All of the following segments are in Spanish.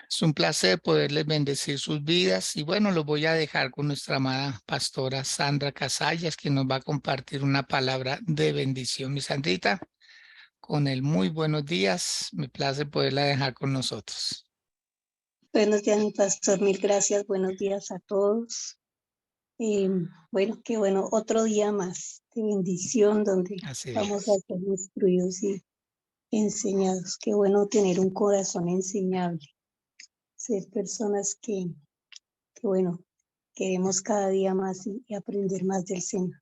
Es un placer poderles bendecir sus vidas y bueno, los voy a dejar con nuestra amada pastora Sandra Casallas, que nos va a compartir una palabra de bendición. Mi Sandrita, con el muy buenos días, me place poderla dejar con nosotros. Buenos días, mi pastor, mil gracias, buenos días a todos. Bueno, qué bueno, otro día más de bendición donde Así vamos a es. ser instruidos y enseñados. Qué bueno tener un corazón enseñable, ser personas que bueno, queremos cada día más y aprender más del Señor.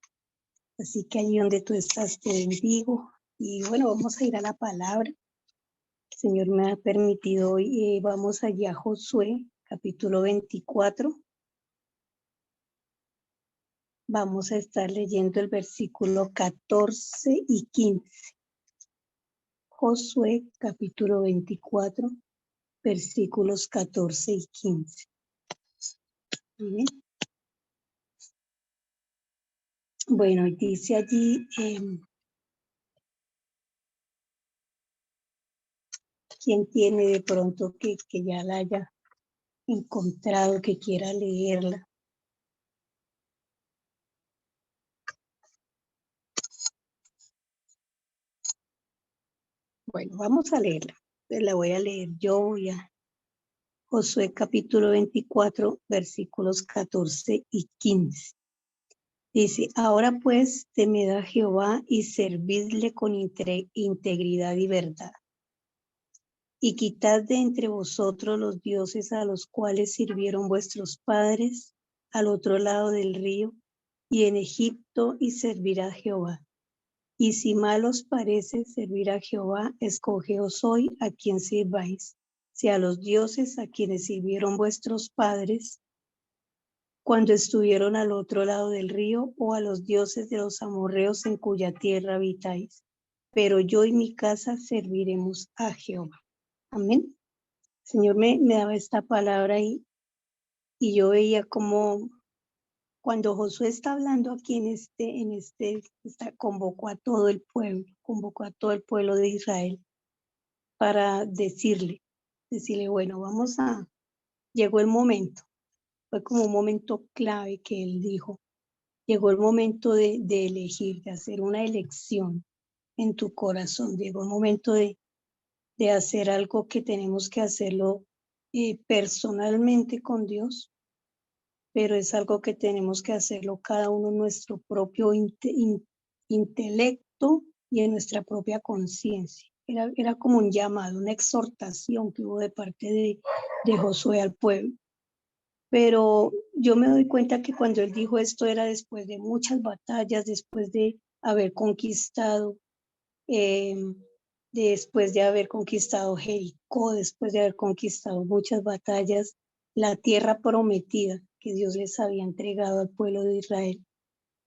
Así que allí donde tú estás te bendigo y bueno, vamos a ir a la palabra. El Señor me ha permitido hoy, vamos allá a Josué, capítulo 24. Vamos a estar leyendo el versículo 14 y 15. Josué, capítulo 24, versículos 14 y 15. ¿Bien? Bueno, dice allí, ¿quién tiene de pronto que ya la haya encontrado, que quiera leerla? Bueno, vamos a leerla. La voy a leer yo ya. Josué capítulo 24, versículos 14 y 15. Dice, ahora pues temed a Jehová y servidle con integridad y verdad. Y quitad de entre vosotros los dioses a los cuales sirvieron vuestros padres al otro lado del río y en Egipto, y servir a Jehová. Y si mal os parece servir a Jehová, escogeos hoy a quien sirváis, si a los dioses a quienes sirvieron vuestros padres cuando estuvieron al otro lado del río, o a los dioses de los amorreos en cuya tierra habitáis. Pero yo y mi casa serviremos a Jehová. Amén. El Señor me daba esta palabra y yo veía como cuando Josué está hablando aquí convocó a todo el pueblo de Israel para decirle, bueno, llegó el momento. Fue como un momento clave que él dijo. Llegó el momento de elegir, de hacer una elección en tu corazón. Llegó el momento de hacer algo que tenemos que hacerlo personalmente con Dios, pero es algo que tenemos que hacerlo cada uno en nuestro propio intelecto y en nuestra propia conciencia. Era como un llamado, una exhortación que hubo de parte de Josué al pueblo. Pero yo me doy cuenta que cuando él dijo esto era después de muchas batallas, después de haber conquistado, después de haber conquistado Jericó, después de haber conquistado muchas batallas, la tierra prometida que Dios les había entregado al pueblo de Israel.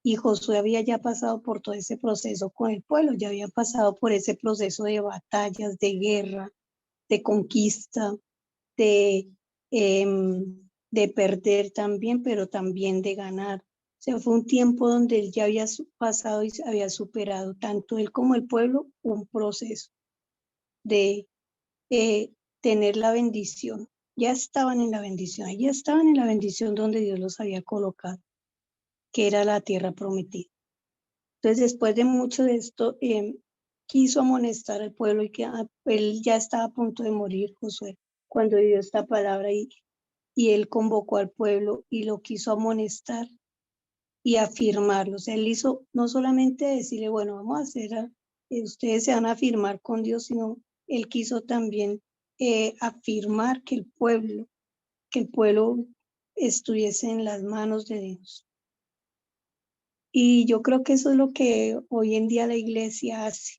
Y Josué había ya pasado por todo ese proceso con el pueblo, ya había pasado por ese proceso de batallas, de guerra, de conquista, de, de perder también, pero también de ganar. O sea, fue un tiempo donde él ya había pasado y había superado, tanto él como el pueblo, un proceso de tener la bendición. Ya estaban en la bendición, ya estaban en la bendición donde Dios los había colocado, que era la tierra prometida. Entonces, después de mucho de esto, quiso amonestar al pueblo y que él ya estaba a punto de morir, Josué, cuando dio esta palabra y él convocó al pueblo y lo quiso amonestar y afirmarlo. O sea, él hizo no solamente decirle, bueno, vamos a hacer, ustedes se van a afirmar con Dios, sino él quiso también afirmar que el pueblo estuviese en las manos de Dios. Y yo creo que eso es lo que hoy en día la iglesia hace.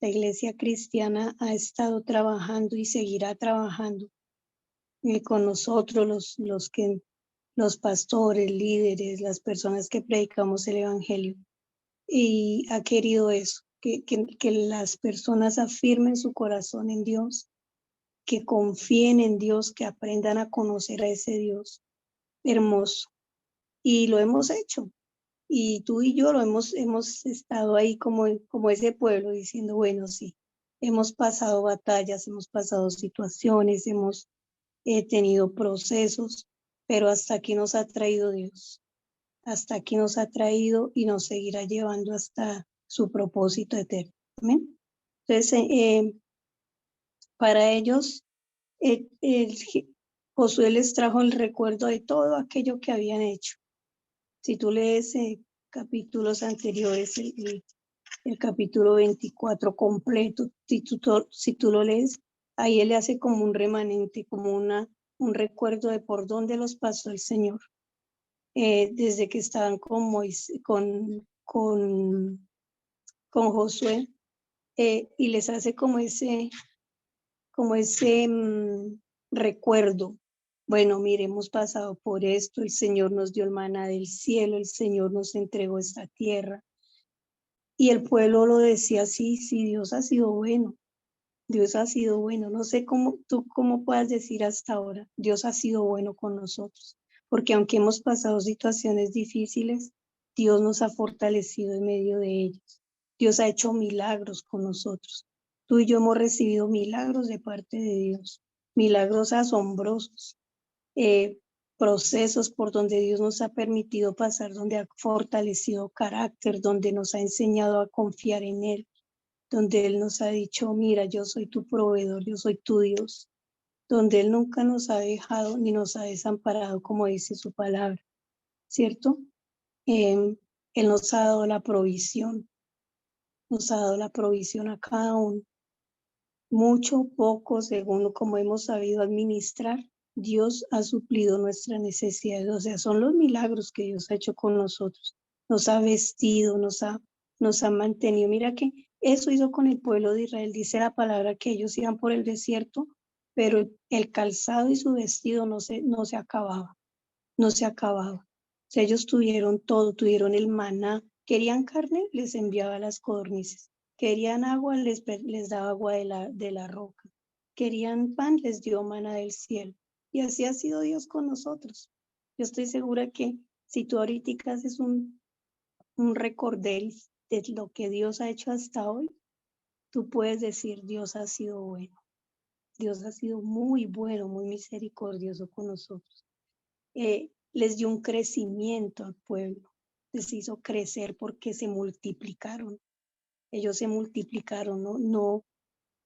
La iglesia cristiana ha estado trabajando y seguirá trabajando con nosotros, los pastores, líderes, las personas que predicamos el evangelio. Y ha querido eso, que las personas afirmen su corazón en Dios, que confíen en Dios, que aprendan a conocer a ese Dios hermoso. Y lo hemos hecho. Y tú y yo hemos estado ahí como ese pueblo diciendo, bueno, sí, hemos pasado batallas, hemos pasado situaciones, hemos he tenido procesos, pero hasta aquí nos ha traído Dios. Hasta aquí nos ha traído y nos seguirá llevando hasta su propósito eterno. ¿Amén? Entonces, para ellos, Josué les trajo el recuerdo de todo aquello que habían hecho. Si tú lees capítulos anteriores, el capítulo 24 completo, si tú lo lees, ahí él le hace como un remanente, como un recuerdo de por dónde los pasó el Señor, desde que estaban con Josué, y les hace como ese recuerdo. Bueno, mire, hemos pasado por esto, el Señor nos dio el maná del cielo, el Señor nos entregó esta tierra. Y el pueblo lo decía, sí, sí, Dios ha sido bueno, Dios ha sido bueno. No sé cómo puedas decir hasta ahora, Dios ha sido bueno con nosotros, porque aunque hemos pasado situaciones difíciles, Dios nos ha fortalecido en medio de ellas. Dios ha hecho milagros con nosotros. Tú y yo hemos recibido milagros de parte de Dios, milagros asombrosos, procesos por donde Dios nos ha permitido pasar, donde ha fortalecido carácter, donde nos ha enseñado a confiar en Él, donde Él nos ha dicho, mira, yo soy tu proveedor, yo soy tu Dios, donde Él nunca nos ha dejado ni nos ha desamparado, como dice su palabra, ¿cierto? Él nos ha dado la provisión, nos ha dado la provisión a cada uno, mucho, poco, según como hemos sabido administrar. Dios ha suplido nuestras necesidades, o sea, son los milagros que Dios ha hecho con nosotros. Nos ha vestido, nos ha mantenido. Mira que eso hizo con el pueblo de Israel. Dice la palabra que ellos iban por el desierto, pero el calzado y su vestido no se acababa, no se acababa. O sea, ellos tuvieron todo, tuvieron el maná. Querían carne, les enviaba las codornices. Querían agua, les daba agua de la roca. Querían pan, les dio maná del cielo. Y así ha sido Dios con nosotros. Yo estoy segura que si tú ahorita haces un recordel de lo que Dios ha hecho hasta hoy, tú puedes decir, Dios ha sido bueno. Dios ha sido muy bueno, muy misericordioso con nosotros. Les dio un crecimiento al pueblo, les hizo crecer porque se multiplicaron. Ellos se multiplicaron, no,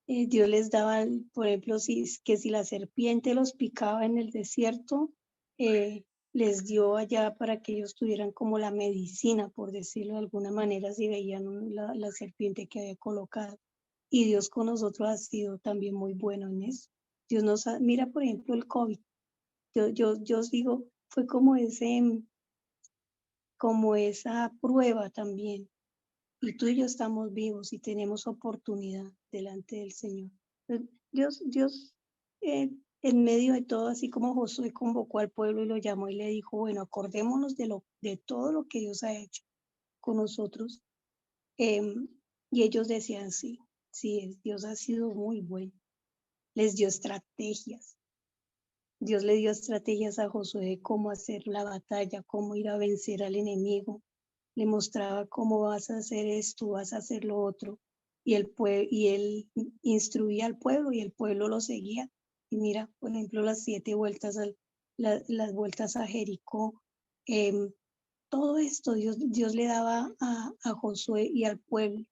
Dios les daba, por ejemplo, si la serpiente los picaba en el desierto, les dio allá para que ellos tuvieran como la medicina, por decirlo de alguna manera, si veían la serpiente que había colocado. Y Dios con nosotros ha sido también muy bueno en eso. Dios mira, por ejemplo, el COVID. Yo digo, fue como esa prueba también. Y tú y yo estamos vivos y tenemos oportunidad delante del Señor. Dios, en medio de todo, así como Josué convocó al pueblo y lo llamó y le dijo, bueno, acordémonos de todo lo que Dios ha hecho con nosotros. Y ellos decían, sí, sí, Dios ha sido muy bueno. Les dio estrategias. Dios le dio estrategias a Josué de cómo hacer la batalla, cómo ir a vencer al enemigo. Le mostraba cómo vas a hacer esto, vas a hacer lo otro. Y él instruía al pueblo y el pueblo lo seguía. Y mira, por ejemplo, las 7 vueltas, las vueltas a Jericó. Todo esto Dios le daba a Josué y al pueblo.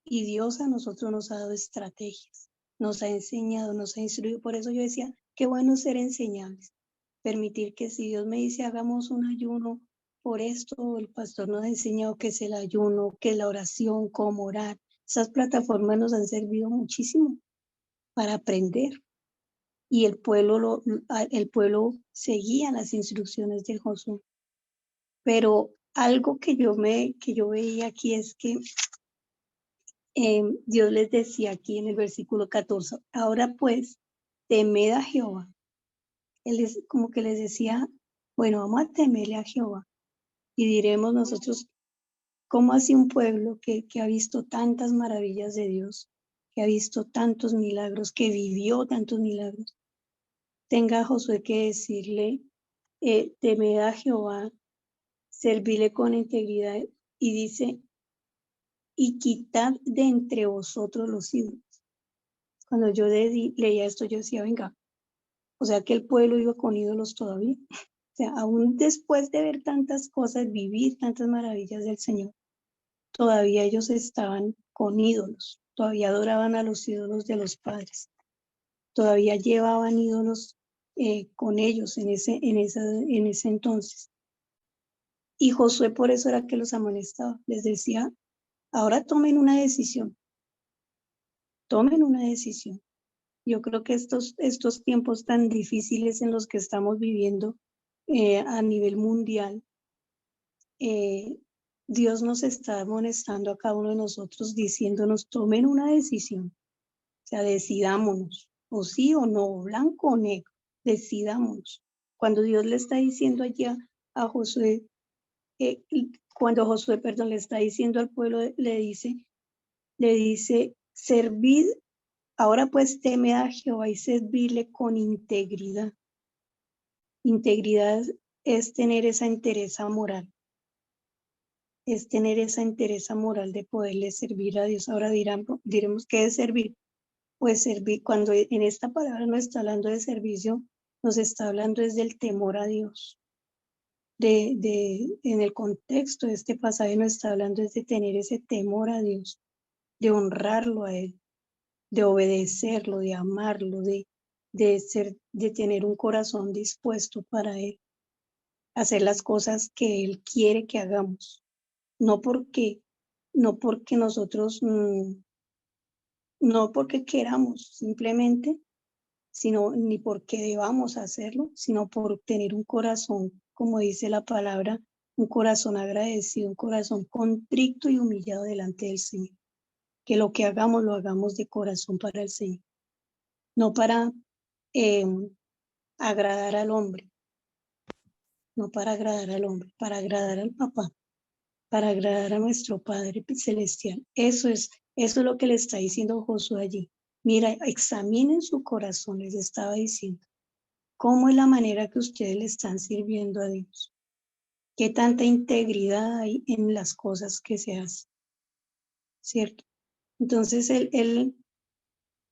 Y Dios a nosotros nos ha dado estrategias, nos ha enseñado, nos ha instruido. Por eso yo decía, qué bueno ser enseñables. Permitir que si Dios me dice hagamos un ayuno por esto, el pastor nos ha enseñado qué es el ayuno, qué es la oración, cómo orar. Esas plataformas nos han servido muchísimo para aprender. Y el pueblo seguía las instrucciones de Josué. Pero algo que yo veía aquí es que Dios les decía aquí en el versículo 14, ahora pues, temed a Jehová. Él como que les decía, bueno, vamos a temerle a Jehová y diremos nosotros, ¿cómo así un pueblo que ha visto tantas maravillas de Dios, que ha visto tantos milagros, que vivió tantos milagros, tenga Josué que decirle, temed a Jehová, servirle con integridad y dice, y quitad de entre vosotros los ídolos? Cuando yo leía esto, yo decía, venga, O sea que el pueblo iba con ídolos todavía. O sea, aún después de ver tantas cosas, vivir tantas maravillas del Señor, todavía ellos estaban con ídolos, todavía adoraban a los ídolos de los padres, todavía llevaban ídolos con ellos en ese entonces. Y Josué por eso era que los amonestaba, les decía, ahora tomen una decisión. Yo creo que estos tiempos tan difíciles en los que estamos viviendo a nivel mundial, Dios nos está amonestando a cada uno de nosotros diciéndonos, tomen una decisión, o sea, decidámonos, o sí o no, o blanco o negro, decidámonos. Cuando Dios le está diciendo allá a Josué, cuando Josué, perdón, le está diciendo al pueblo, le dice, servid, ahora pues teme a Jehová y servirle con integridad. Integridad es tener esa entereza moral, de poderle servir a Dios. Ahora diremos, ¿qué es servir? Pues servir, cuando en esta palabra no está hablando de servicio, nos está hablando es del temor a Dios. En el contexto de este pasaje nos está hablando es de tener ese temor a Dios, de honrarlo a Él, de obedecerlo, de amarlo, de tener un corazón dispuesto para Él, hacer las cosas que Él quiere que hagamos, no porque nosotros, no porque queramos simplemente, sino ni porque debamos hacerlo, sino por tener un corazón, como dice la palabra, un corazón agradecido, un corazón contrito y humillado delante del Señor. Que lo que hagamos, lo hagamos de corazón para el Señor, no para agradar al hombre, para agradar al papá, para agradar a nuestro Padre Celestial. Eso es lo que le está diciendo Josué allí. Mira, examinen su corazón, les estaba diciendo. ¿Cómo es la manera que ustedes le están sirviendo a Dios? ¿Qué tanta integridad hay en las cosas que se hacen? ¿Cierto? Entonces él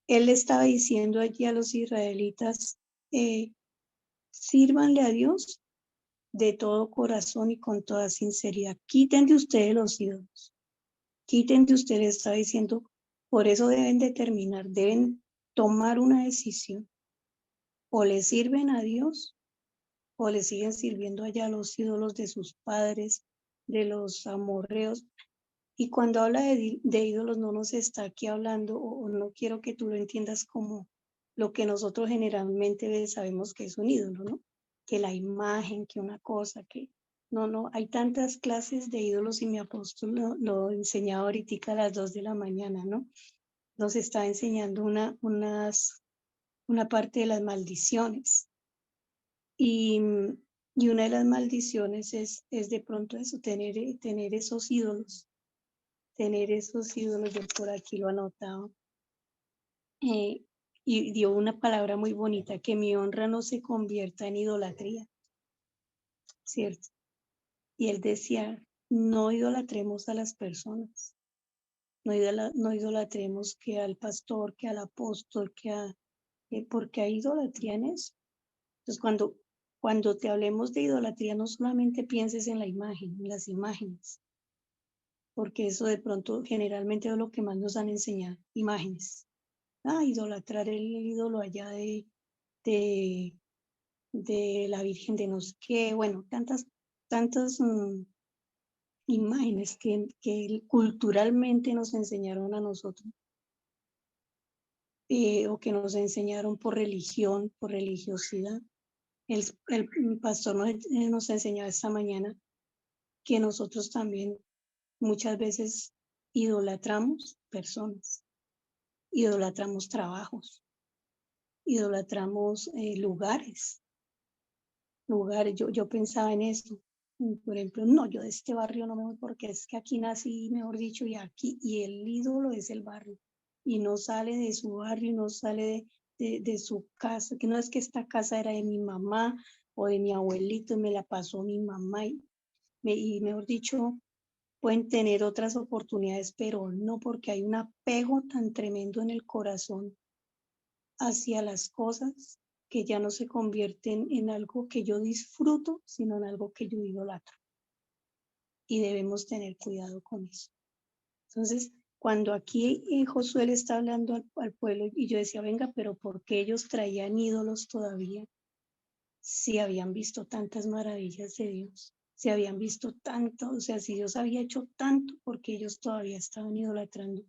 le estaba diciendo allí a los israelitas, sírvanle a Dios de todo corazón y con toda sinceridad. Quiten de ustedes los ídolos. Quiten de ustedes, está diciendo, por eso deben determinar, deben tomar una decisión. O le sirven a Dios o le siguen sirviendo allá a los ídolos de sus padres, de los amorreos. Y cuando habla de ídolos no nos está aquí hablando, o no quiero que tú lo entiendas como lo que nosotros generalmente sabemos que es un ídolo, ¿no? Que la imagen, que una cosa, que no, hay tantas clases de ídolos y mi apóstol lo enseñaba ahorita a las 2 de la mañana, ¿no? Nos está enseñando una parte de las maldiciones. Y una de las maldiciones es de pronto eso, tener esos ídolos, yo por aquí lo anotaba. Y dio una palabra muy bonita, que mi honra no se convierta en idolatría, ¿cierto? Y él decía, no idolatremos a las personas, no idolatremos que al pastor, que al apóstol, porque hay idolatría en eso. Entonces, cuando te hablemos de idolatría, no solamente pienses en la imagen, en las imágenes, porque eso de pronto generalmente es lo que más nos han enseñado, imágenes. Idolatrar el ídolo allá de la Virgen de no sé qué, bueno, tantas imágenes que culturalmente nos enseñaron a nosotros, o que nos enseñaron por religión, por religiosidad. El pastor nos enseñó esta mañana que nosotros también muchas veces idolatramos personas, idolatramos trabajos, idolatramos lugares. Yo pensaba en esto, por ejemplo, no, yo de este barrio no me voy porque es que aquí nací, mejor dicho, y el ídolo es el barrio, y no sale de su barrio, y no sale de su casa, que no es que esta casa era de mi mamá o de mi abuelito, y me la pasó mi mamá, y mejor dicho, pueden tener otras oportunidades, pero no, porque hay un apego tan tremendo en el corazón hacia las cosas que ya no se convierten en algo que yo disfruto, sino en algo que yo idolatro. Y debemos tener cuidado con eso. Entonces, cuando aquí Josué le está hablando al pueblo y yo decía, venga, pero ¿por qué ellos traían ídolos todavía? Si habían visto tantas maravillas de Dios, si habían visto tanto, o sea, si Dios había hecho tanto, porque ellos todavía estaban idolatrando,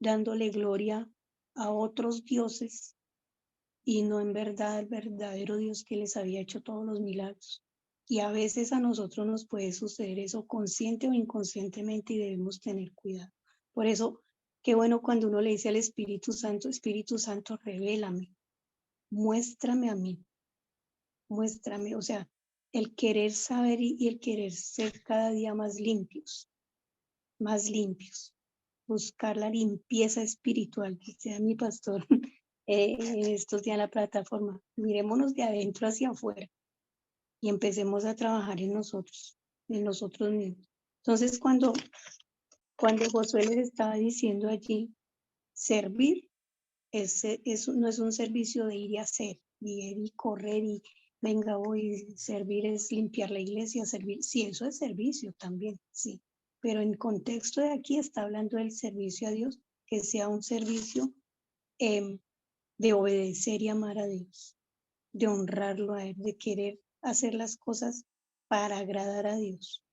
dándole gloria a otros dioses y no en verdad al verdadero Dios que les había hecho todos los milagros. Y a veces a nosotros nos puede suceder eso consciente o inconscientemente y debemos tener cuidado. Por eso, qué bueno cuando uno le dice al Espíritu Santo, revélame, muéstrame a mí, muéstrame, o sea, el querer saber y el querer ser cada día más limpios, buscar la limpieza espiritual, que sea mi pastor en estos días en la plataforma. Mirémonos de adentro hacia afuera y empecemos a trabajar en nosotros mismos. Entonces, cuando Josué les estaba diciendo allí, servir no es un servicio de ir y hacer, y ir y correr y venga hoy, servir es limpiar la iglesia, servir, sí, eso es servicio también, sí, pero en contexto de aquí está hablando del servicio a Dios, que sea un servicio de obedecer y amar a Dios, de honrarlo a Él, de querer hacer las cosas para agradar a Dios,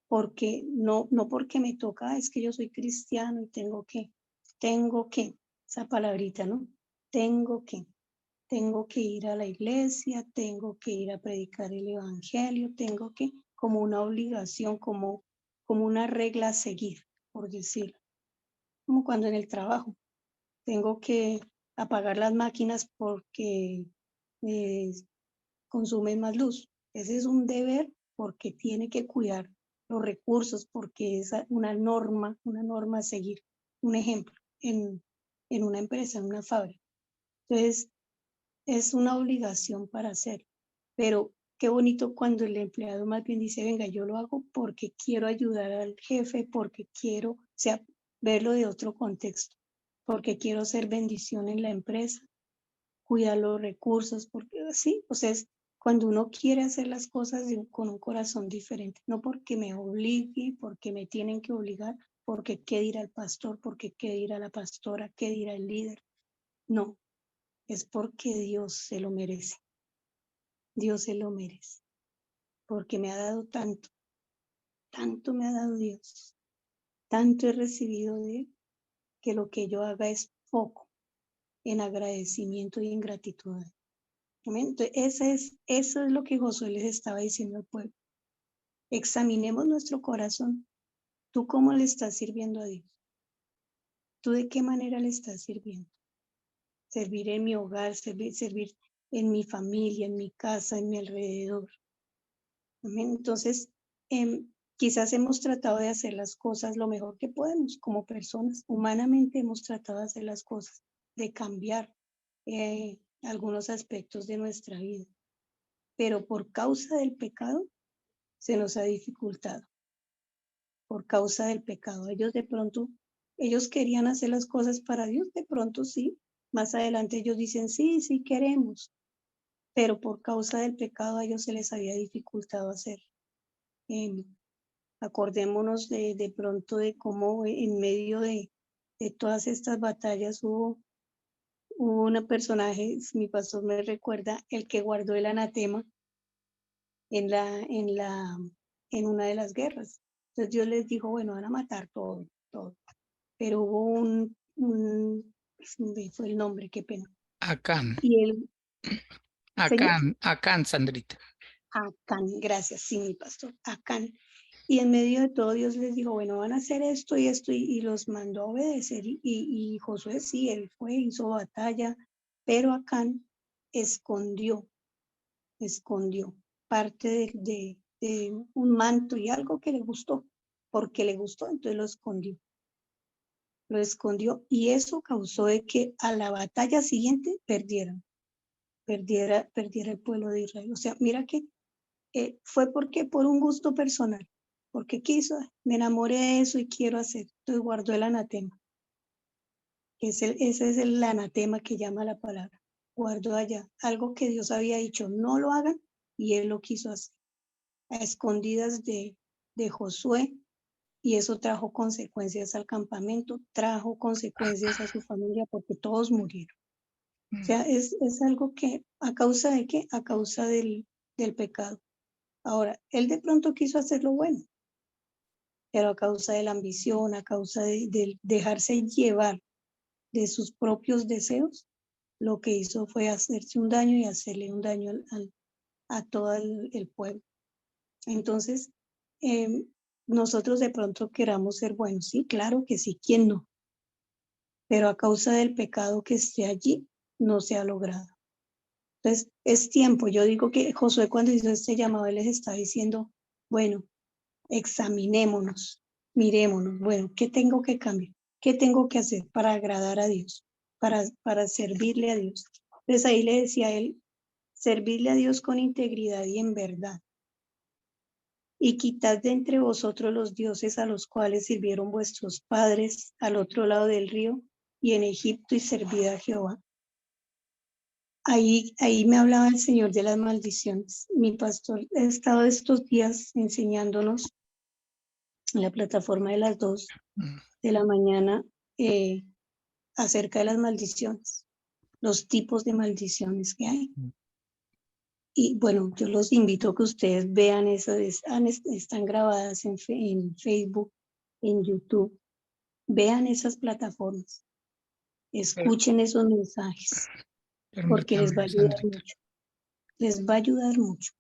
porque no porque me toca, es que yo soy cristiano y tengo que, esa palabrita, ¿no? Tengo que ir a la iglesia, tengo que ir a predicar el evangelio, tengo que, como una obligación, como una regla a seguir, por decirlo, como cuando en el trabajo tengo que apagar las máquinas porque eh, consumen más luz. Ese es un deber porque tiene que cuidar los recursos, porque es una norma a seguir. Un ejemplo, en una empresa, en una fábrica. Entonces, es una obligación para hacer, pero qué bonito cuando el empleado más bien dice, venga, yo lo hago porque quiero ayudar al jefe, porque quiero, o sea, verlo de otro contexto, porque quiero ser bendición en la empresa, cuidar los recursos, porque sí, o sea, es cuando uno quiere hacer las cosas con un corazón diferente, no porque me obligue, porque me tienen que obligar, porque qué dirá el pastor, porque qué dirá la pastora, qué dirá el líder, no, es porque Dios se lo merece. Dios se lo merece, porque me ha dado tanto, tanto me ha dado Dios, tanto he recibido de Él, que lo que yo haga es poco en agradecimiento y en gratitud. Amén. Entonces, eso es lo que Josué les estaba diciendo al pueblo. Examinemos nuestro corazón. ¿Tú cómo le estás sirviendo a Dios? ¿Tú de qué manera le estás sirviendo? Servir en mi hogar, servir en mi familia, en mi casa, en mi alrededor. Amén. Entonces, quizás hemos tratado de hacer las cosas lo mejor que podemos como personas. Humanamente hemos tratado de hacer las cosas, de cambiar algunos aspectos de nuestra vida. Pero por causa del pecado se nos ha dificultado. Por causa del pecado. Ellos querían hacer las cosas para Dios, de pronto sí. Más adelante ellos dicen, sí, sí queremos. Pero por causa del pecado a ellos se les había dificultado hacer. Acordémonos de pronto de cómo en medio de todas estas batallas hubo un personaje, mi pastor me recuerda, el que guardó el anatema en una de las guerras. Entonces Dios les dijo, bueno, van a matar todo. Pero hubo me fue el nombre, qué pena. Acán, Y él, señor, Acán, Sandrita. Acán, gracias, sí, mi pastor, Acán. Y en medio de todo Dios les dijo, bueno, van a hacer esto y esto, y los mandó a obedecer. Y Josué sí, él fue, hizo batalla, pero Acán escondió parte de un manto y algo que le gustó, porque le gustó, entonces lo escondió, y eso causó de que a la batalla siguiente perdiera el pueblo de Israel. O sea, mira que fue porque por un gusto personal, porque quiso, me enamoré de eso y quiero hacer, entonces guardó el anatema. Ese es el anatema que llama la palabra. guardó allá, algo que Dios había dicho, no lo hagan, y él lo quiso hacer, a escondidas de Josué, y eso trajo consecuencias al campamento, trajo consecuencias a su familia, porque todos murieron. O sea, es algo que, ¿a causa de qué? A causa del pecado. Ahora, él de pronto quiso hacer lo bueno, pero a causa de la ambición, a causa de dejarse llevar de sus propios deseos, lo que hizo fue hacerse un daño y hacerle un daño a todo el pueblo. Entonces, nosotros de pronto queramos ser buenos, sí, claro que sí, ¿quién no? Pero a causa del pecado que esté allí, no se ha logrado. Entonces, es tiempo. Yo digo que Josué cuando hizo este llamado, él les está diciendo, bueno, examinémonos, mirémonos, bueno, ¿qué tengo que cambiar? ¿Qué tengo que hacer para agradar a Dios? Para servirle a Dios. Entonces ahí le decía a él, servirle a Dios con integridad y en verdad. Y quitad de entre vosotros los dioses a los cuales sirvieron vuestros padres al otro lado del río y en Egipto y servid a Jehová. Ahí me hablaba el Señor de las maldiciones. Mi pastor ha estado estos días enseñándonos en la plataforma de las 2 de la mañana acerca de las maldiciones, los tipos de maldiciones que hay. Y bueno, yo los invito a que ustedes vean eso, están grabadas en Facebook, en YouTube. Vean esas plataformas, escuchen esos mensajes, porque les va a Permítame, ayudar Sandrita. mucho, les va a ayudar mucho.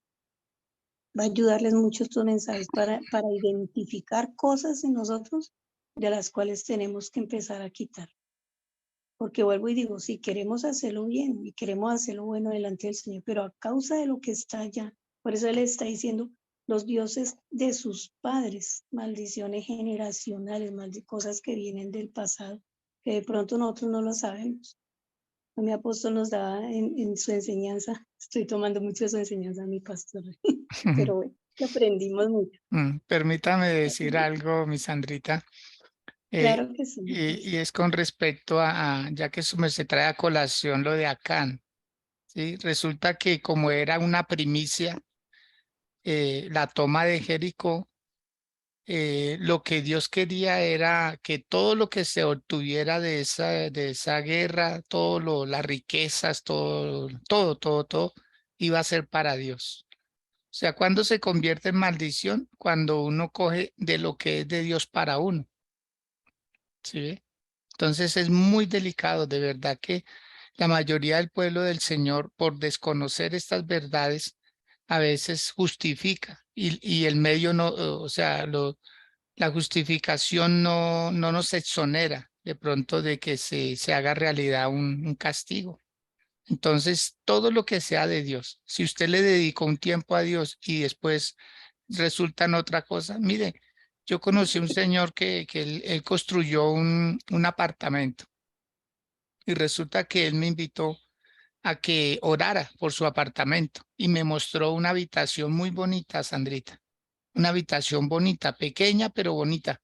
Va a ayudarles mucho estos mensajes para identificar cosas en nosotros de las cuales tenemos que empezar a quitar. Porque vuelvo y digo, si queremos hacerlo bien y queremos hacerlo bueno delante del Señor, pero a causa de lo que está allá, por eso Él está diciendo, los dioses de sus padres, maldiciones generacionales, cosas que vienen del pasado, que de pronto nosotros no lo sabemos. Mi apóstol nos daba en su enseñanza, estoy tomando mucho de su enseñanza, mi pastor, pero bueno, que aprendimos mucho. Permítame decir algo, mi Sandrita, Claro que sí, mi y pastor. es con respecto ya que se trae a colación lo de Acán, ¿sí? Resulta que como era una primicia, la toma de Jericó, lo que Dios quería era que todo lo que se obtuviera de esa guerra, las riquezas, todo, iba a ser para Dios. O sea, cuando se convierte en maldición, cuando uno coge de lo que es de Dios para uno, ¿sí ve? Entonces es muy delicado, de verdad que la mayoría del pueblo del Señor, por desconocer estas verdades, a veces justifica y el medio no, o sea, la justificación no nos exonera de pronto de que se haga realidad un castigo. Entonces, todo lo que sea de Dios, si usted le dedicó un tiempo a Dios y después resulta en otra cosa, mire, yo conocí un señor que él construyó un apartamento y resulta que él me invitó a que orara por su apartamento y me mostró una habitación muy bonita, Sandrita, una habitación bonita, pequeña pero bonita.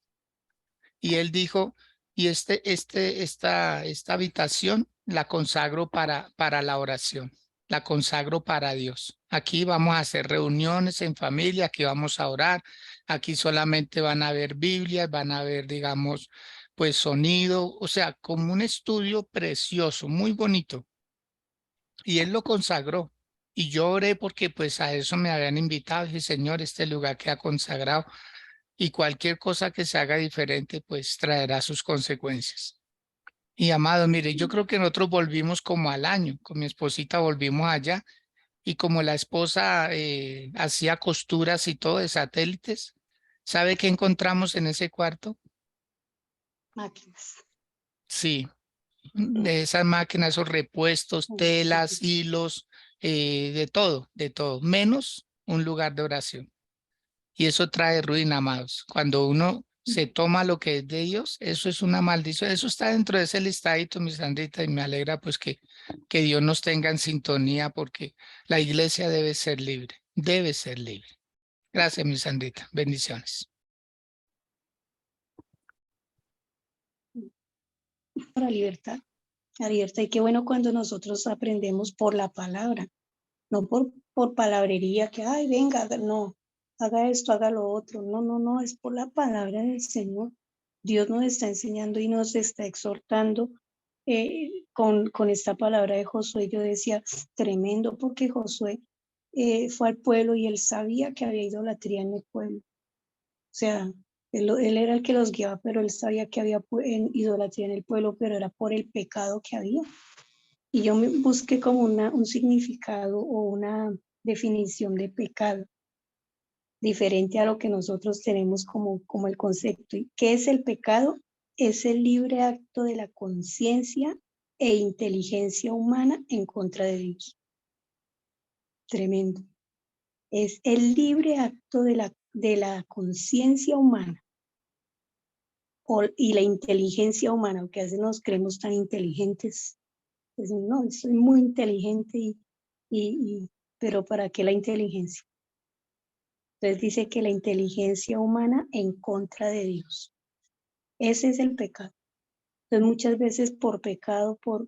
Y él dijo, y esta habitación la consagro para la oración, la consagro para Dios. Aquí vamos a hacer reuniones en familia, aquí vamos a orar, aquí solamente van a ver Biblias, van a ver, digamos, pues sonido, o sea, como un estudio precioso, muy bonito. Y él lo consagró. Y yo oré porque pues a eso me habían invitado. Dije, Señor, este lugar queda consagrado y cualquier cosa que se haga diferente, pues traerá sus consecuencias. Y amado, mire, yo creo que nosotros volvimos como al año, con mi esposita volvimos allá y como la esposa hacía costuras y todo de satélites, ¿sabe qué encontramos en ese cuarto? Máquinas. Sí, de esas máquinas, esos repuestos, telas, hilos, de todo, menos un lugar de oración. Y eso trae ruina, amados. Cuando uno se toma lo que es de Dios, eso es una maldición. Eso está dentro de ese listadito, mi Sandrita, y me alegra pues que Dios nos tenga en sintonía porque la iglesia debe ser libre, debe ser libre. Gracias, mi Sandrita. Bendiciones. Para libertad. abierta. Y qué bueno cuando nosotros aprendemos por la palabra, no por palabrería, que, ay, venga, no, haga esto, haga lo otro. No, no, no, es por la palabra del Señor. Dios nos está enseñando y nos está exhortando con esta palabra de Josué. Yo decía, tremendo, porque Josué fue al pueblo y él sabía que había idolatría en el pueblo. O sea, él era el que los guiaba, pero él sabía que había idolatría en el pueblo, pero era por el pecado que había. Y yo me busqué como un significado o una definición de pecado diferente a lo que nosotros tenemos como el concepto. ¿Y qué es el pecado? Es el libre acto de la conciencia e inteligencia humana en contra de Dios. Tremendo. Es el libre acto de la conciencia humana y la inteligencia humana, que a veces nos creemos tan inteligentes. Pues no, soy muy inteligente pero ¿para qué la inteligencia? Entonces dice que la inteligencia humana en contra de Dios. Ese es el pecado. Entonces muchas veces por pecado, por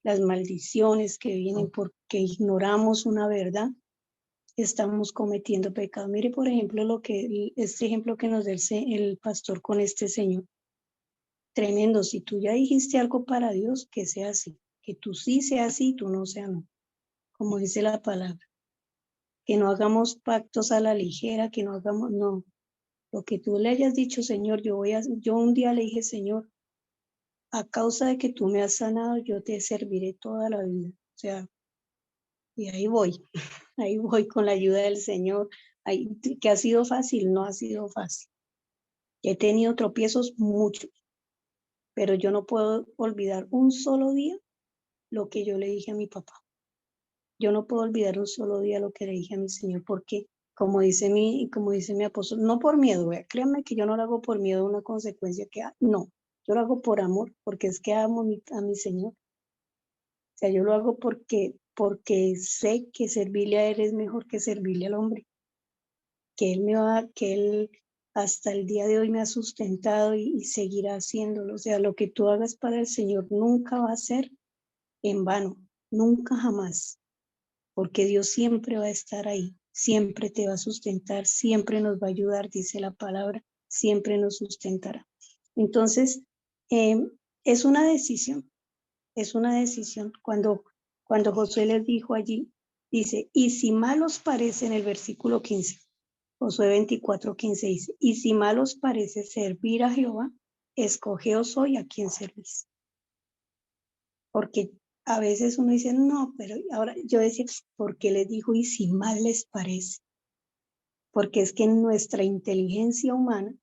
las maldiciones que vienen, porque ignoramos una verdad, estamos cometiendo pecado. Mire, por ejemplo, este ejemplo que nos da el pastor con este señor. Tremendo, si tú ya dijiste algo para Dios, que sea así, que tú sí sea así, tú no sea no, como dice la palabra, que no hagamos pactos a la ligera, que no hagamos, no, lo que tú le hayas dicho, Señor, yo un día le dije, Señor, a causa de que tú me has sanado, yo te serviré toda la vida, o sea, y ahí voy, ahí voy con la ayuda del Señor, ahí, que ha sido fácil, no ha sido fácil, he tenido tropiezos muchos, pero yo no puedo olvidar un solo día lo que yo le dije a mi papá. Yo no puedo olvidar un solo día lo que le dije a mi Señor, porque como dice mi apóstol, no por miedo, créanme que yo no lo hago por miedo a una consecuencia no, yo lo hago por amor, porque es que amo a mi Señor. O sea, yo lo hago porque sé que servirle a Él es mejor que servirle al hombre, que Él hasta el día de hoy me ha sustentado y seguirá haciéndolo. O sea, lo que tú hagas para el Señor nunca va a ser en vano, nunca jamás, porque Dios siempre va a estar ahí, siempre te va a sustentar, siempre nos va a ayudar, dice la palabra, siempre nos sustentará. Entonces, eh, es una decisión, es una decisión. Cuando Josué les dijo allí, dice, y si mal os parece en el versículo 15, Josué 24:15 dice, y si mal os parece servir a Jehová, escogeos hoy a quién servís. Porque a veces uno dice, no, pero ahora yo decía, ¿por qué les dijo y si mal les parece? Porque es que en nuestra inteligencia humana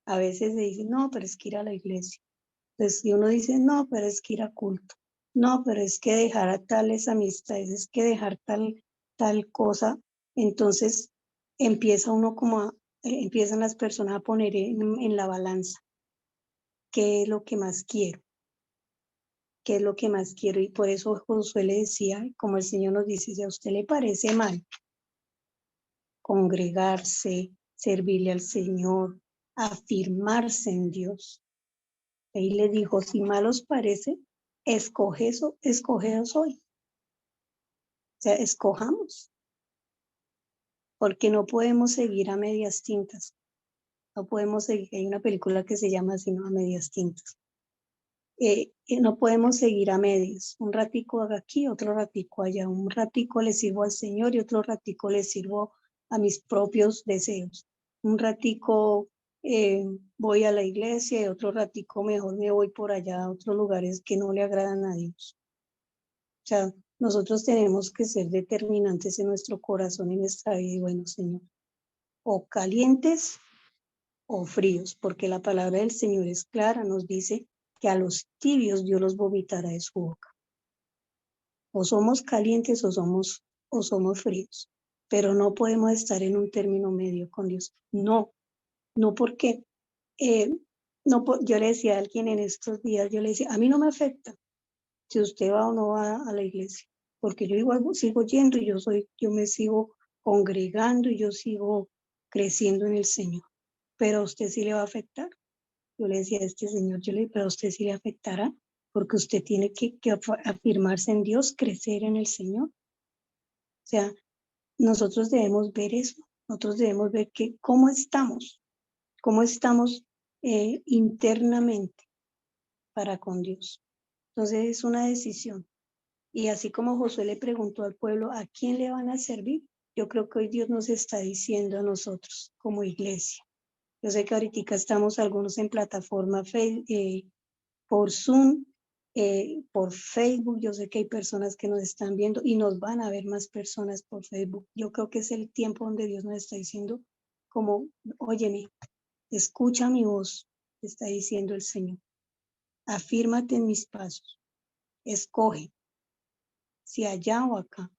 a veces se dice, no, pero es que ir a la iglesia. Entonces, si uno dice, no, pero es que ir a culto. No, pero es que dejar a tales amistades, es que dejar tal cosa. Entonces, empieza uno empiezan las personas a poner en la balanza qué es lo que más quiero. ¿Qué es lo que más quiero? Y por eso Josué le decía, como el Señor nos dice, si a usted le parece mal congregarse, servirle al Señor, afirmarse en Dios. Ahí le dijo, si mal os parece, escogeos hoy. O sea, escojamos, porque no podemos seguir a medias tintas. No podemos seguir, hay una película que se llama así, ¿no? A medias tintas. No podemos seguir a medias, un ratico aquí, otro ratico allá, un ratico le sirvo al Señor y otro ratico le sirvo a mis propios deseos, un ratico voy a la iglesia y otro ratico mejor me voy por allá a otros lugares que no le agradan a Dios. O sea, nosotros tenemos que ser determinantes en nuestro corazón y en nuestra vida, y bueno, Señor, o calientes o fríos, porque la palabra del Señor es clara, nos dice que a los tibios Dios los vomitará de su boca. O somos calientes o somos fríos, pero no podemos estar en un término medio con Dios. No, no porque, eh, no, yo le decía a alguien en estos días, yo le decía, a mí no me afecta si usted va o no va a la iglesia, porque yo igual sigo yendo y yo me sigo congregando y yo sigo creciendo en el Señor, pero a usted sí le va a afectar. Yo le decía a este señor, yo le dije, pero a usted sí le afectará, porque usted tiene que afirmarse en Dios, crecer en el Señor. O sea, nosotros debemos ver eso, nosotros debemos ver cómo estamos internamente para con Dios. Entonces es una decisión. Y así como Josué le preguntó al pueblo, ¿a quién le van a servir? Yo creo que hoy Dios nos está diciendo a nosotros como iglesia. Yo sé que ahorita estamos algunos en plataforma por Zoom, por Facebook. Yo sé que hay personas que nos están viendo y nos van a ver más personas por Facebook. Yo creo que es el tiempo donde Dios nos está diciendo como, óyeme, escucha mi voz, está diciendo el Señor. Afírmate en mis pasos, escoge si allá o acá,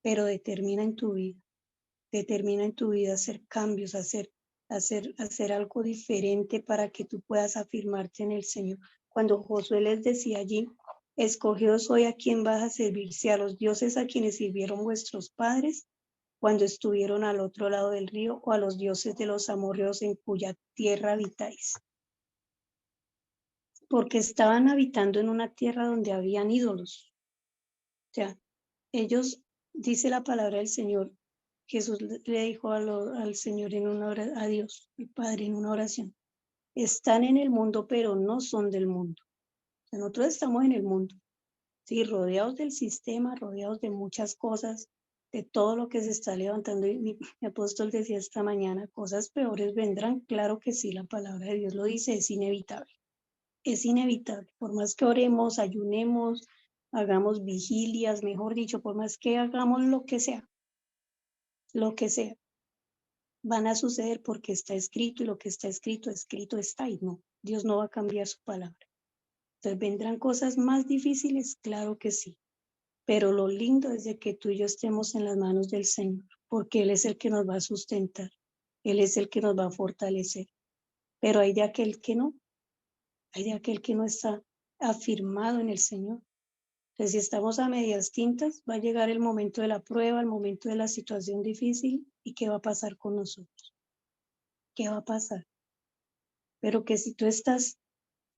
pero determina en tu vida hacer cambios, hacer algo diferente para que tú puedas afirmarte en el Señor. Cuando Josué les decía allí, escogidos hoy a quién vas a servir, si a los dioses a quienes sirvieron vuestros padres cuando estuvieron al otro lado del río, o a los dioses de los amorreos en cuya tierra habitáis. Porque estaban habitando en una tierra donde habían ídolos. O sea, ellos, dice la palabra del Señor, Jesús le dijo al Señor a Dios, el Padre, en una oración, están en el mundo, pero no son del mundo. O sea, nosotros estamos en el mundo, sí, rodeados del sistema, rodeados de muchas cosas, de todo lo que se está levantando. Y mi apóstol decía esta mañana, cosas peores vendrán. Claro que sí, la palabra de Dios lo dice, es inevitable. Es inevitable, por más que oremos, ayunemos, hagamos vigilias, mejor dicho, por más que hagamos lo que sea, van a suceder porque está escrito, y lo que está escrito, escrito está, y no, Dios no va a cambiar su palabra. Entonces, ¿vendrán cosas más difíciles? Claro que sí, pero lo lindo es de que tú y yo estemos en las manos del Señor, porque Él es el que nos va a sustentar, Él es el que nos va a fortalecer, pero hay de aquel que no, está afirmado en el Señor. Entonces, si estamos a medias tintas, va a llegar el momento de la prueba, el momento de la situación difícil, ¿y qué va a pasar con nosotros? ¿Qué va a pasar? Pero que si tú estás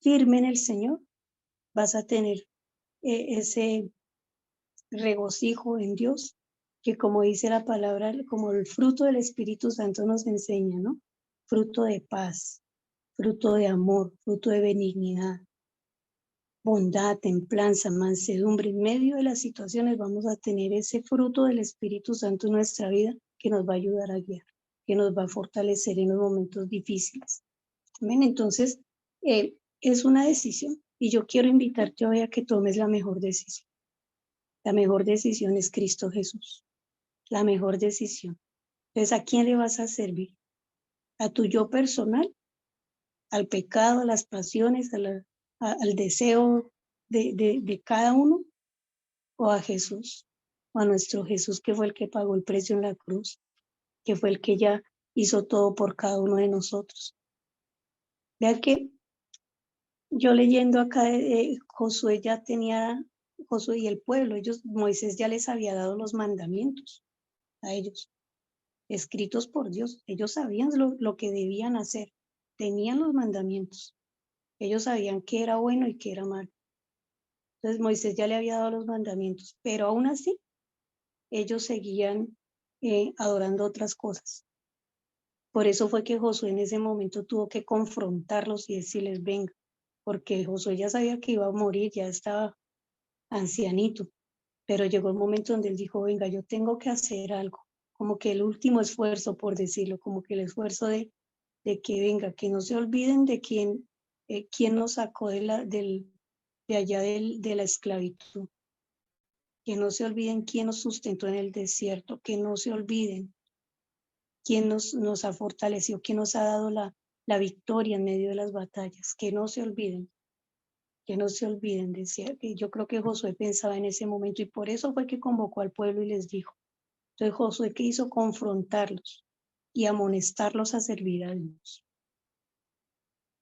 firme en el Señor, vas a tener ese regocijo en Dios, que como dice la palabra, como el fruto del Espíritu Santo nos enseña, ¿no? Fruto de paz, fruto de amor, fruto de benignidad, bondad, templanza, mansedumbre. En medio de las situaciones vamos a tener ese fruto del Espíritu Santo en nuestra vida que nos va a ayudar a guiar, que nos va a fortalecer en los momentos difíciles. Amén. Entonces, es una decisión y yo quiero invitarte hoy a que tomes la mejor decisión. La mejor decisión es Cristo Jesús. La mejor decisión. Entonces, ¿a quién le vas a servir? ¿A tu yo personal? ¿Al pecado, a las pasiones, al deseo de cada uno? ¿O a Jesús? ¿O a nuestro Jesús, que fue el que pagó el precio en la cruz? Que fue el que ya hizo todo por cada uno de nosotros. Vean que yo leyendo acá, Josué y el pueblo, Moisés ya les había dado los mandamientos a ellos, escritos por Dios. Ellos sabían lo que debían hacer, tenían los mandamientos. Ellos sabían qué era bueno y qué era malo. Entonces Moisés ya le había dado los mandamientos, pero aún así ellos seguían adorando otras cosas. Por eso fue que Josué en ese momento tuvo que confrontarlos y decirles, venga, porque Josué ya sabía que iba a morir, ya estaba ancianito, pero llegó el momento donde él dijo, venga, yo tengo que hacer algo, como que el último esfuerzo, por decirlo, como que el esfuerzo de que venga, que no se olviden de quién nos sacó de allá de la esclavitud, que no se olviden quién nos sustentó en el desierto, que no se olviden quién nos ha fortalecido, quién nos ha dado la victoria en medio de las batallas, que no se olviden. Que no se olviden, decía, que yo creo que Josué pensaba en ese momento y por eso fue que convocó al pueblo y les dijo. Entonces Josué, ¿qué hizo? Confrontarlos y amonestarlos a servir a Dios.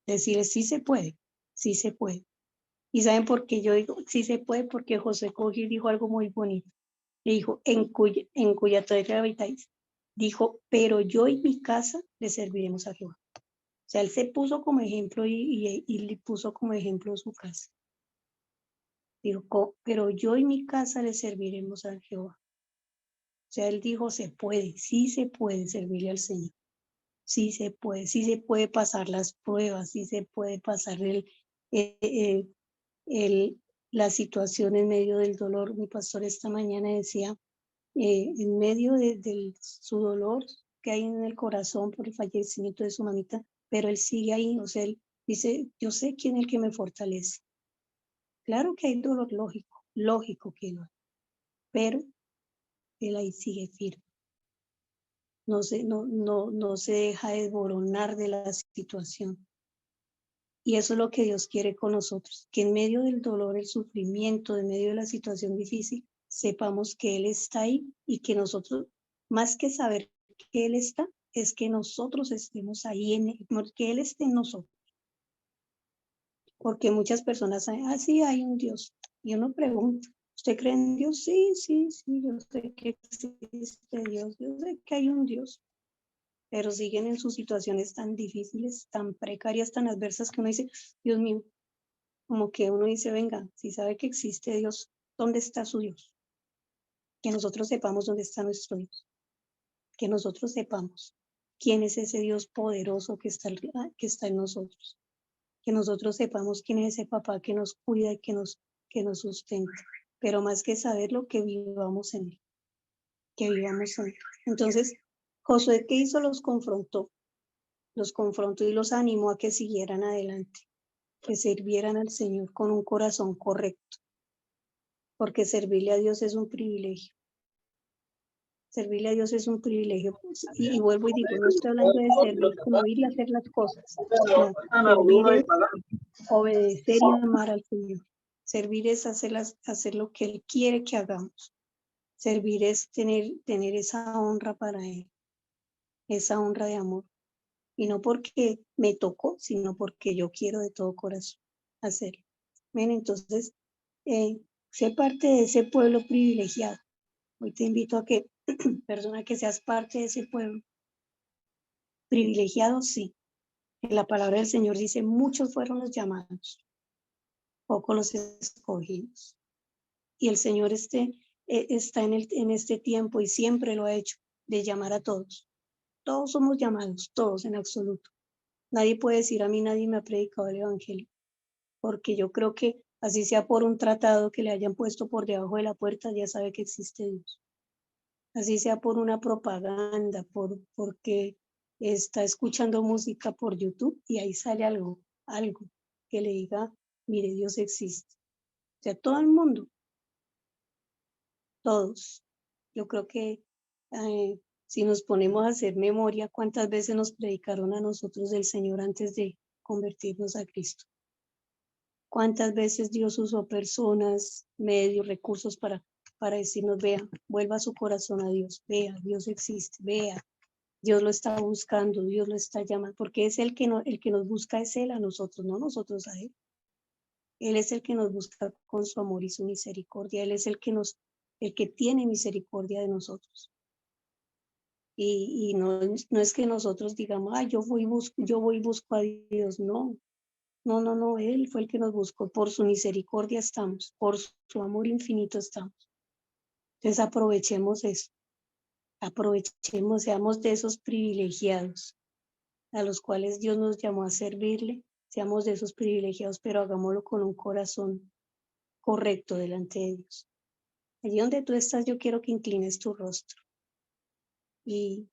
Decirles, sí se puede, sí se puede. ¿Y saben por qué yo digo, sí se puede? Porque Josué cogió y dijo algo muy bonito. Le dijo, en cuya tierra habitáis. Dijo, pero yo y mi casa le serviremos a Jehová. O sea, él se puso como ejemplo y le puso como ejemplo su casa. Dijo, pero yo y mi casa le serviremos a Jehová. O sea, él dijo, se puede, sí se puede servirle al Señor. Sí se puede pasar las pruebas, sí se puede pasar la situación en medio del dolor. Mi pastor esta mañana decía, en medio de su dolor que hay en el corazón por el fallecimiento de su mamita, pero él sigue ahí, o sea, él dice, yo sé quién es el que me fortalece. Claro que hay dolor lógico que no, pero él ahí sigue firme. No se deja desboronar de la situación. Y eso es lo que Dios quiere con nosotros, que en medio del dolor, el sufrimiento, en medio de la situación difícil, sepamos que Él está ahí y que nosotros, más que saber que Él está, es que nosotros estemos ahí, que Él esté en nosotros. Porque muchas personas saben, sí, hay un Dios. Y uno pregunta, ¿usted cree en Dios? Sí, yo sé que existe Dios, yo sé que hay un Dios. Pero siguen en sus situaciones tan difíciles, tan precarias, tan adversas, que uno dice, Dios mío, como que uno dice, venga, si sabe que existe Dios, ¿dónde está su Dios? Que nosotros sepamos dónde está nuestro Dios, que nosotros sepamos quién es ese Dios poderoso que está en nosotros, que nosotros sepamos quién es ese papá que nos cuida y que nos sustenta, pero más que saberlo, que vivamos en él, que vivamos en él. Entonces, Josué, ¿qué hizo? Los confrontó y los animó a que siguieran adelante, que sirvieran al Señor con un corazón correcto, porque servirle a Dios es un privilegio. Servirle a Dios es un privilegio. Y vuelvo y digo, no estoy hablando de servir como ir y hacer las cosas. No, servir es obedecer y amar al Señor. Servir es hacer lo que Él quiere que hagamos. Servir es tener esa honra para Él, esa honra de amor. Y no porque me tocó, sino porque yo quiero de todo corazón hacerlo. Bien, entonces, sé parte de ese pueblo privilegiado. Hoy te invito a que, persona, que seas parte de ese pueblo privilegiado, sí. En la palabra del Señor dice, muchos fueron los llamados, pocos los escogidos. Y el Señor está en este tiempo y siempre lo ha hecho, de llamar a todos. Todos somos llamados, todos en absoluto. Nadie puede decir, a mí nadie me ha predicado el evangelio, porque yo creo que así sea por un tratado que le hayan puesto por debajo de la puerta, ya sabe que existe Dios. Así sea por una propaganda, porque está escuchando música por YouTube y ahí sale algo que le diga, mire, Dios existe. O sea, todo el mundo, todos. Yo creo que si nos ponemos a hacer memoria, cuántas veces nos predicaron a nosotros del Señor antes de convertirnos a Cristo. Cuántas veces Dios usó personas, medios, recursos para decirnos, vea, vuelva su corazón a Dios, vea, Dios existe, vea, Dios lo está buscando, Dios lo está llamando, porque es el que nos busca es Él a nosotros, no nosotros a Él. Él es el que nos busca con su amor y su misericordia, Él es el que tiene misericordia de nosotros. Y no es que nosotros digamos, yo voy y busco a Dios, no. No, Él fue el que nos buscó, por su misericordia estamos, por su amor infinito estamos. Entonces aprovechemos eso, seamos de esos privilegiados a los cuales Dios nos llamó a servirle, seamos de esos privilegiados, pero hagámoslo con un corazón correcto delante de Dios. Allí donde tú estás, yo quiero que inclines tu rostro y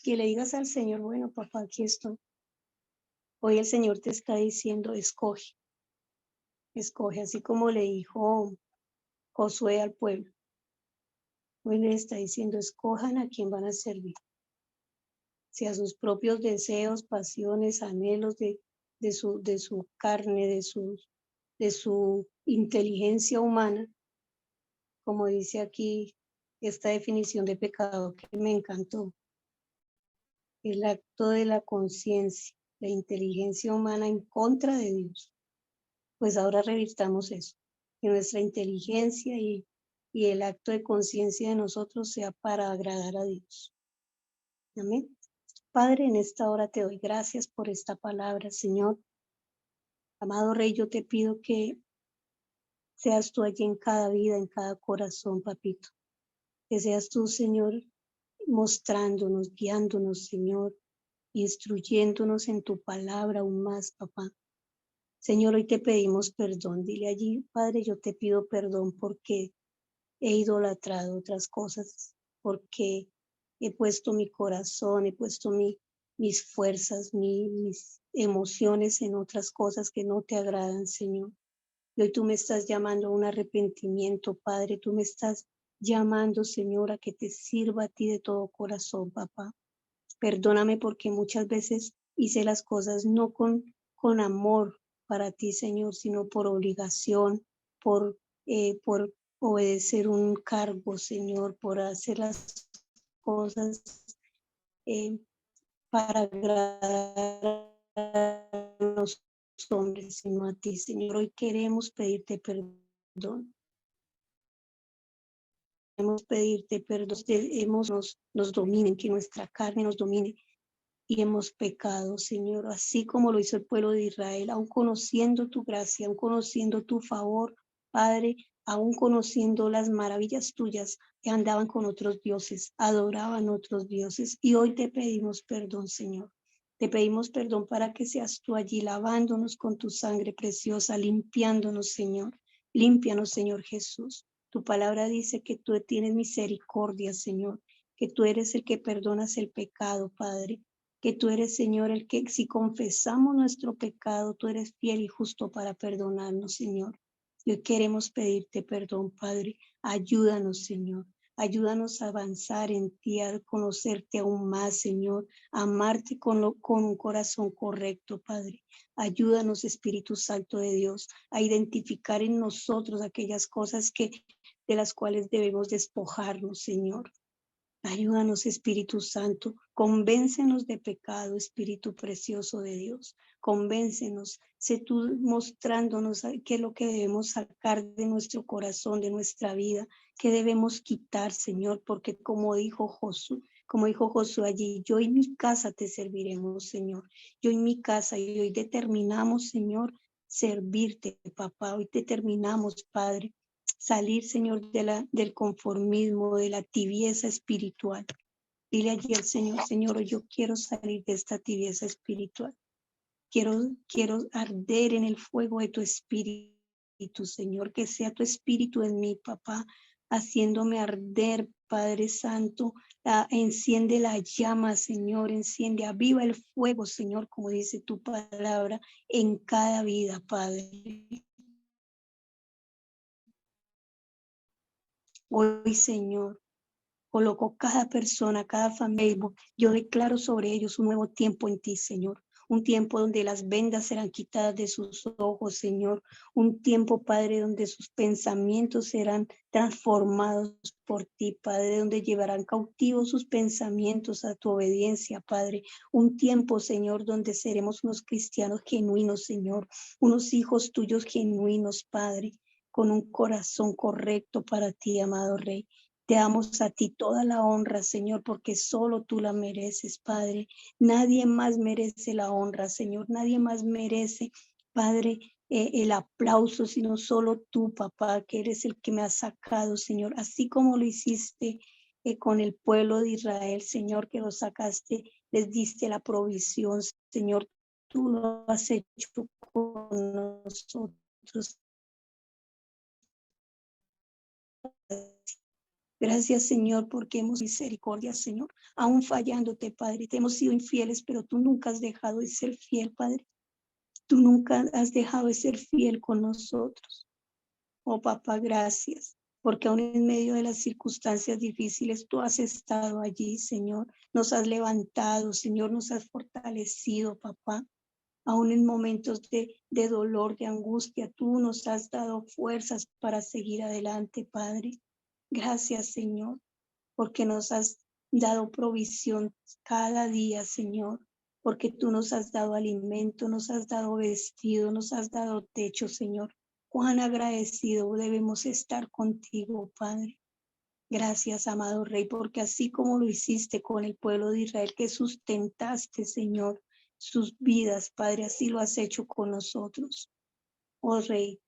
que le digas al Señor, bueno, papá, aquí estoy. Hoy el Señor te está diciendo, escoge, así como le dijo Josué al pueblo. Hoy le está diciendo, escojan a quién van a servir. Si a sus propios deseos, pasiones, anhelos de su carne, de su inteligencia humana, como dice aquí esta definición de pecado que me encantó. El acto de la conciencia, la inteligencia humana en contra de Dios. Pues ahora revirtamos eso, que nuestra inteligencia y el acto de conciencia de nosotros sea para agradar a Dios. Amén. Padre, en esta hora te doy gracias por esta palabra, Señor. Amado Rey, yo te pido que seas tú allí en cada vida, en cada corazón, papito. Que seas tú, Señor, mostrándonos, guiándonos, Señor, instruyéndonos en tu palabra aún más, papá. Señor, hoy te pedimos perdón. Dile allí, Padre, yo te pido perdón porque he idolatrado otras cosas, porque he puesto mi corazón, he puesto mis fuerzas, mis emociones en otras cosas que no te agradan, Señor. Y hoy tú me estás llamando a un arrepentimiento, Padre. Tú me estás llamando, Señor, a que te sirva a ti de todo corazón, papá. Perdóname porque muchas veces hice las cosas no con amor para ti, Señor, sino por obligación, por obedecer un cargo, Señor, por hacer las cosas eh, para agradar a los hombres, sino a ti, Señor. Hoy queremos pedirte perdón. Queremos pedirte perdón, nos dominen, que nuestra carne nos domine y hemos pecado, Señor, así como lo hizo el pueblo de Israel, aún conociendo tu gracia, aún conociendo tu favor, Padre, aún conociendo las maravillas tuyas, que andaban con otros dioses, adoraban otros dioses, y hoy te pedimos perdón, Señor. Te pedimos perdón para que seas tú allí lavándonos con tu sangre preciosa, limpiándonos, Señor. Límpianos, Señor Jesús. Tu palabra dice que tú tienes misericordia, Señor, que tú eres el que perdonas el pecado, Padre, que tú eres, Señor, el que si confesamos nuestro pecado, tú eres fiel y justo para perdonarnos, Señor. Y hoy queremos pedirte perdón, Padre. Ayúdanos, Señor. Ayúdanos a avanzar en ti, a conocerte aún más, Señor, a amarte con un corazón correcto, Padre. Ayúdanos, Espíritu Santo de Dios, a identificar en nosotros aquellas cosas de las cuales debemos despojarnos, Señor. Ayúdanos, Espíritu Santo, convéncenos de pecado, Espíritu precioso de Dios. Convéncenos, sé tú mostrándonos qué es lo que debemos sacar de nuestro corazón, de nuestra vida, qué debemos quitar, Señor, porque como dijo Josué allí, yo y mi casa te serviremos, Señor. Yo y mi casa, y hoy determinamos, Señor, servirte, papá. Hoy determinamos, Padre, salir, Señor, del conformismo, de la tibieza espiritual. Dile allí al Señor, Señor, yo quiero salir de esta tibieza espiritual. Quiero arder en el fuego de tu espíritu, Señor, que sea tu espíritu en mí, papá, haciéndome arder, Padre Santo. Enciende la llama, Señor, enciende, aviva el fuego, Señor, como dice tu palabra, en cada vida, Padre. Hoy, Señor, coloco cada persona, cada familia. Yo declaro sobre ellos un nuevo tiempo en ti, Señor. Un tiempo donde las vendas serán quitadas de sus ojos, Señor. Un tiempo, Padre, donde sus pensamientos serán transformados por ti, Padre, donde llevarán cautivos sus pensamientos a tu obediencia, Padre. Un tiempo, Señor, donde seremos unos cristianos genuinos, Señor. Unos hijos tuyos genuinos, Padre, con un corazón correcto para ti, amado Rey. Te damos a ti toda la honra, Señor, porque solo tú la mereces, Padre. Nadie más merece la honra, Señor. Nadie más merece, Padre, el aplauso, sino solo tú, papá, que eres el que me has sacado, Señor. Así como lo hiciste con el pueblo de Israel, Señor, que lo sacaste, les diste la provisión, Señor. Tú lo has hecho con nosotros. Gracias, Señor, porque hemos misericordia, Señor, aún fallándote, Padre. Te hemos sido infieles, pero tú nunca has dejado de ser fiel, Padre. Tú nunca has dejado de ser fiel con nosotros. Oh, papá, gracias, porque aún en medio de las circunstancias difíciles, tú has estado allí, Señor. Nos has levantado, Señor, nos has fortalecido, papá. Aún en momentos de dolor, de angustia, tú nos has dado fuerzas para seguir adelante, Padre. Gracias, Señor, porque nos has dado provisión cada día, Señor, porque tú nos has dado alimento, nos has dado vestido, nos has dado techo, Señor. Cuán agradecido debemos estar contigo, Padre. Gracias, amado Rey, porque así como lo hiciste con el pueblo de Israel, que sustentaste, Señor, sus vidas, Padre, así lo has hecho con nosotros. Oh Rey,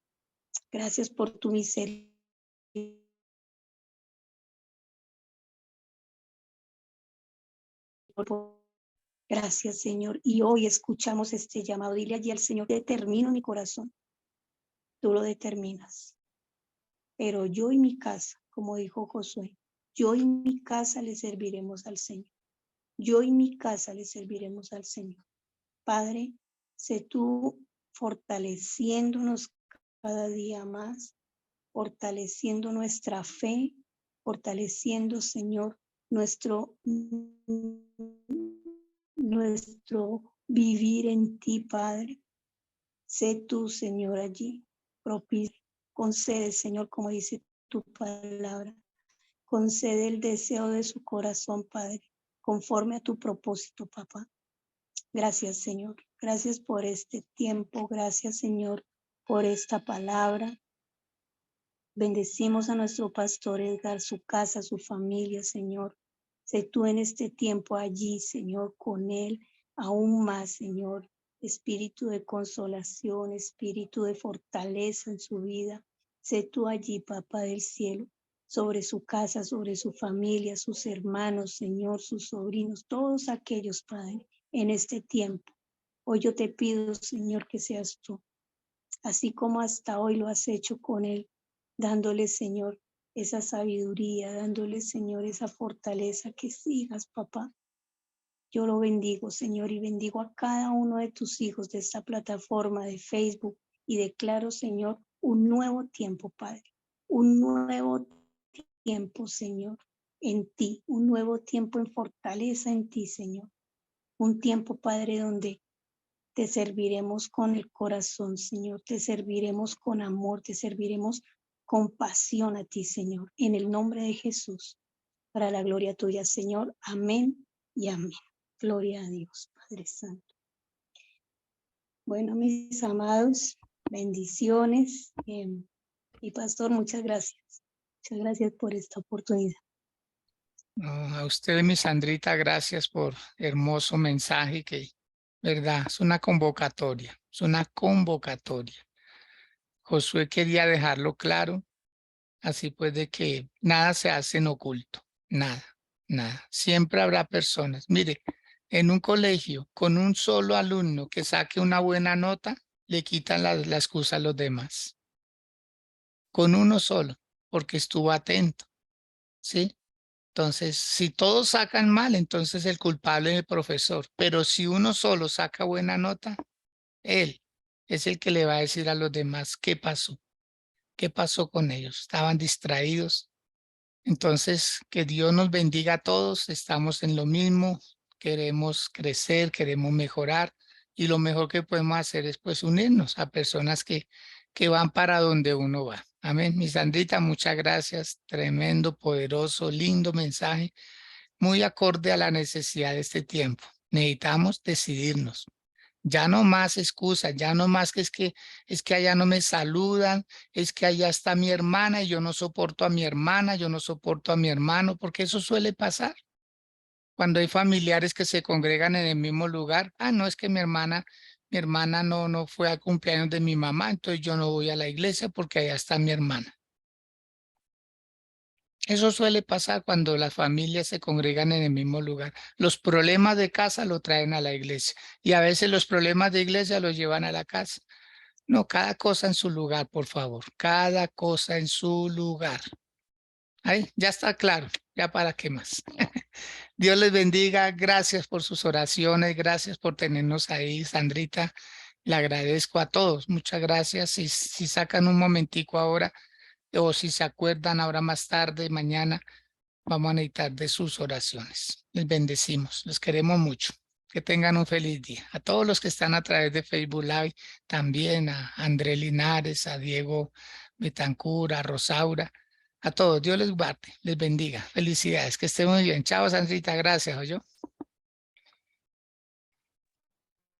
Gracias por tu misericordia. Gracias, Señor. Y hoy escuchamos este llamado. Dile allí al Señor, determino mi corazón. Tú lo determinas. Pero yo y mi casa, como dijo Josué, yo y mi casa le serviremos al Señor. Yo y mi casa le serviremos al Señor. Padre, sé tú fortaleciéndonos cada día más, fortaleciendo nuestra fe, fortaleciendo, Señor, nuestro vivir en ti, Padre. Sé tú, Señor, allí, propicio. Concede, Señor, como dice tu palabra. Concede el deseo de su corazón, Padre, conforme a tu propósito, papá. Gracias, Señor. Gracias por este tiempo. Gracias, Señor, por esta palabra. Bendecimos a nuestro pastor Edgar, su casa, su familia, Señor. Sé tú en este tiempo allí, Señor, con él, aún más, Señor. Espíritu de consolación, espíritu de fortaleza en su vida. Sé tú allí, Papá del cielo, sobre su casa, sobre su familia, sus hermanos, Señor, sus sobrinos, todos aquellos, Padre, en este tiempo. Hoy yo te pido, Señor, que seas tú, así como hasta hoy lo has hecho con él, dándole, Señor, esa sabiduría, dándole, Señor, esa fortaleza, que sigas, papá. Yo lo bendigo, Señor, y bendigo a cada uno de tus hijos de esta plataforma de Facebook y declaro, Señor, un nuevo tiempo, Padre, un nuevo tiempo, Señor, en ti, un nuevo tiempo en fortaleza en ti, Señor, un tiempo, Padre, donde te serviremos con el corazón, Señor. Te serviremos con amor. Te serviremos con pasión a ti, Señor. En el nombre de Jesús. Para la gloria tuya, Señor. Amén y amén. Gloria a Dios, Padre Santo. Bueno, mis amados, bendiciones. Y pastor, muchas gracias. Muchas gracias por esta oportunidad. A usted, mi Sandrita, gracias por hermoso mensaje que, verdad, es una convocatoria, es una convocatoria. Josué quería dejarlo claro, así pues de que nada se hace en oculto, nada, nada. Siempre habrá personas. Mire, en un colegio, con un solo alumno que saque una buena nota, le quitan la excusa a los demás. Con uno solo, porque estuvo atento, ¿sí? Entonces, si todos sacan mal, entonces el culpable es el profesor. Pero si uno solo saca buena nota, él es el que le va a decir a los demás qué pasó con ellos. Estaban distraídos. Entonces, que Dios nos bendiga a todos. Estamos en lo mismo. Queremos crecer, queremos mejorar. Y lo mejor que podemos hacer es pues unirnos a personas que van para donde uno va. Amén. Mi Sandrita, muchas gracias. Tremendo, poderoso, lindo mensaje, muy acorde a la necesidad de este tiempo. Necesitamos decidirnos. Ya no más excusas, ya no más que es que allá no me saludan, es que allá está mi hermana y yo no soporto a mi hermana, yo no soporto a mi hermano, porque eso suele pasar cuando hay familiares que se congregan en el mismo lugar. Ah, no, es que mi hermana no fue al cumpleaños de mi mamá, entonces yo no voy a la iglesia porque allá está mi hermana. Eso suele pasar cuando las familias se congregan en el mismo lugar. Los problemas de casa lo traen a la iglesia y a veces los problemas de iglesia los llevan a la casa. No, cada cosa en su lugar, por favor. Cada cosa en su lugar. Ahí, ya está claro. Ya para qué más. Dios les bendiga. Gracias por sus oraciones. Gracias por tenernos ahí, Sandrita. Le agradezco a todos. Muchas gracias. Si sacan un momentico ahora o si se acuerdan ahora más tarde, mañana, vamos a necesitar de sus oraciones. Les bendecimos. Los queremos mucho. Que tengan un feliz día. A todos los que están a través de Facebook Live, también a André Linares, a Diego Betancur, a Rosaura, a todos. Dios les guarde, les bendiga. Felicidades, que estén muy bien. Chao, Sandrita, gracias, yo.